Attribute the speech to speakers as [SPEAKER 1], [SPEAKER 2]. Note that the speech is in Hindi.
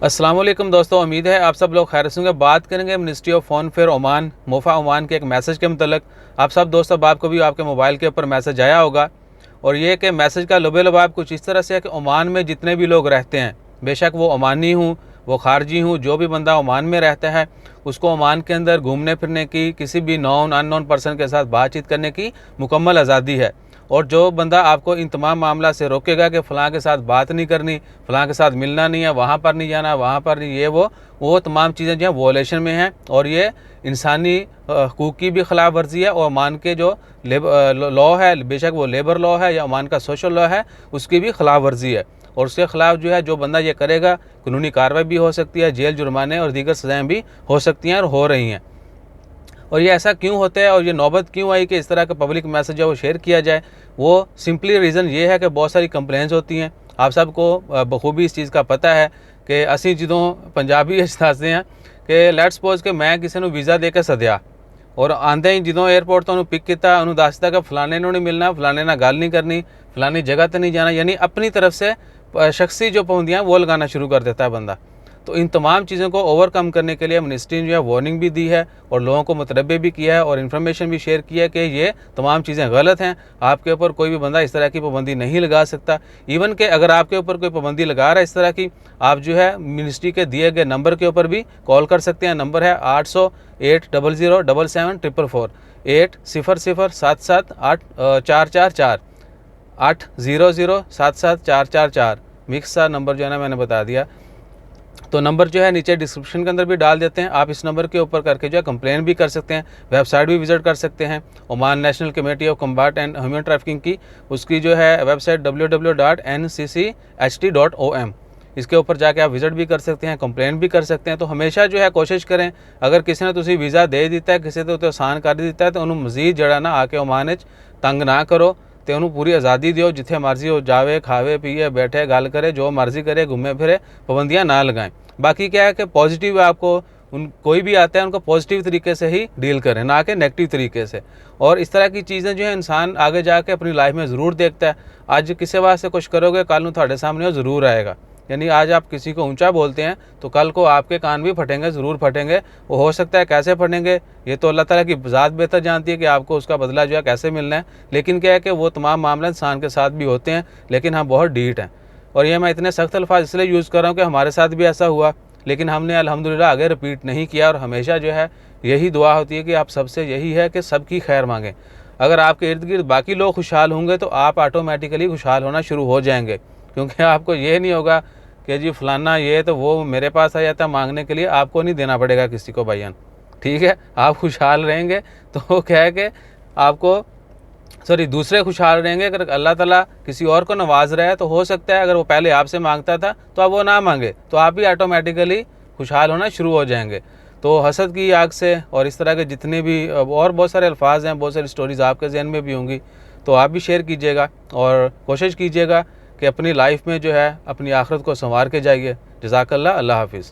[SPEAKER 1] अस्सलाम वालेकुम दोस्तों, उम्मीद है आप सब लोग खैर से होंगे। बात करेंगे ministry of foreign affair Oman MOFA Oman के एक मैसेज के मतलब। आप सब दोस्तों आपको भी आपके मोबाइल के ऊपर मैसेज आया होगा और ये कि मैसेज का लुबे-लुबाब कुछ इस तरह से है कि ओमान में जितने भी लोग रहते हैं, बेशक वो ओमानी हूँ, वो खारजी हूँ, जो भी बंदा ओमान में रहता है उसको ओमान के अंदर घूमने फिरने की, किसी भी नॉन अननोन पर्सन के साथ बातचीत करने की मुकम्मल आज़ादी है। और जो बंदा आपको इन तमाम मामला से रोकेगा कि फ़लाँ के साथ बात नहीं करनी, फ़लाँ के साथ मिलना नहीं है, वहाँ पर नहीं जाना, वहाँ पर नहीं, ये वो तमाम चीज़ें जो हैं वॉयलेशन में हैं और ये इंसानी हकूक़ की भी खिलाफ वर्जी है। और ओमान के जो लॉ है, बेशक वो लेबर लॉ है या ओमान का सोशल लॉ है, उसकी भी खिलाफ वर्जी है। और उसके ख़िलाफ़ जो है जो बंदा ये करेगा, कानूनी कार्रवाई भी हो सकती है, जेल जुर्माने और दीगर सज़ाएँ भी हो सकती हैं और हो रही हैं। और ये ऐसा क्यों होता है और ये नौबत क्यों आई कि इस तरह का पब्लिक मैसेज है वो शेयर किया जाए? वो सिंपली रीज़न ये है कि बहुत सारी कंप्लेंट्स होती हैं। आप सबको बखूबी इस चीज़ का पता है कि असी जदों पंजाबी दसते हैं कि लेट्स सपोज कि मैं किसी को वीज़ा दे के सद्या और आंदे ही जदों एयरपोर्ट तो उन्होंने पिक किया, उन्होंने दसता कि फलाने नूं नहीं मिलना, फलाने नाल गल नहीं करनी, फलानी जगह तो नहीं जाना, यानी अपनी तरफ से शख्सी जो पाबंदियां वो लगाना शुरू कर देता है बंदा। तो इन तमाम चीज़ों को ओवरकम करने के लिए मिनिस्ट्री ने जो है वार्निंग भी दी है और लोगों को मुतनब्बे भी किया है और इन्फॉर्मेशन भी शेयर किया है कि ये तमाम चीज़ें गलत हैं। आपके ऊपर कोई भी बंदा इस तरह की पाबंदी नहीं लगा सकता। इवन कि अगर आपके ऊपर कोई पाबंदी लगा रहा है इस तरह की, आप जो है मिनिस्ट्री के दिए गए नंबर के ऊपर भी कॉल कर सकते हैं। नंबर है 800-800-77-444 800-77-844 800-77-444। मिक्स सा नंबर जो है ना मैंने बता दिया। तो नंबर जो है नीचे डिस्क्रिप्शन के अंदर भी डाल देते हैं। आप इस नंबर के ऊपर करके जो है कंप्लेन भी कर सकते हैं, वेबसाइट भी विजिट कर सकते हैं। Oman national committee of कम्बाट and human trafficking की उसकी जो है वेबसाइट www.nccht.om, इसके ऊपर जाके आप विजिट भी कर सकते हैं, कंप्लेन भी कर सकते हैं। तो हमेशा जो है कोशिश करें, अगर किसी ने तुसी वीज़ा दे दिता है, किसी तो आसान कर दिता है, तो उन्होंने मजीद जड़ा ना आके ओमान तंग ना करो, तो उन्होंने पूरी आज़ादी दियो, जिथे मर्जी हो जावे, खावे पीए, बैठे, गल करे, जो मर्जी करे, घूमे फिरे, पाबंदियाँ ना लगाएं। बाकी क्या है कि पॉजिटिव आपको कोई भी आता है उनको पॉजिटिव तरीके से ही डील करें, ना कि नेगेटिव तरीके से। और इस तरह की चीज़ें जो है इंसान आगे जाके अपनी लाइफ में ज़रूर देखता है। आज किसी वास्ते कुछ करोगे, कल नूं तुहाडे सामने वो ज़रूर आएगा। यानी आज आप किसी को ऊंचा बोलते हैं तो कल को आपके कान भी फटेंगे, ज़रूर फटेंगे। वो हो सकता है कैसे फटेंगे ये तो अल्लाह ताला की ज़ात बेहतर जानती है कि आपको उसका बदला जो है कैसे मिलना है। लेकिन क्या है कि वो तमाम मामले इंसान के साथ भी होते हैं, लेकिन हम बहुत ढीठ हैं। और ये मैं इतने सख्त अल्फाज इसलिए यूज़ कर रहा हूँ कि हमारे साथ भी ऐसा हुआ, लेकिन हमने अल्हम्दुलिल्लाह आगे रिपीट नहीं किया। और हमेशा जो है यही दुआ होती है कि आप सबसे यही है कि सबकी खैर मांगें। अगर आपके इर्द गिर्द बाकी लोग खुशहाल होंगे तो आप ऑटोमेटिकली खुशहाल होना शुरू हो जाएंगे, क्योंकि आपको ये नहीं होगा कि जी फलाना ये तो वो मेरे पास आ जाता मांगने के लिए, आपको नहीं देना पड़ेगा किसी को भाईजान, ठीक है। आप खुशहाल रहेंगे तो क्या है कि आपको दूसरे खुशहाल रहेंगे। अगर अल्लाह ताला किसी और को नवाज रहा है तो हो सकता है अगर वो पहले आपसे मांगता था तो अब वो ना मांगे, तो आप भी ऑटोमेटिकली खुशहाल होना शुरू हो जाएंगे। तो हसद की आग से और इस तरह के जितने भी और बहुत सारे अल्फाज हैं, बहुत सारी स्टोरीज़ आपके जहन में भी होंगी, तो आप भी शेयर कीजिएगा और कोशिश कीजिएगा कि अपनी लाइफ में जो है अपनी आखिरत को संवार के जाइए। जज़ाकल्लाह, अल्लाह हाफिज़।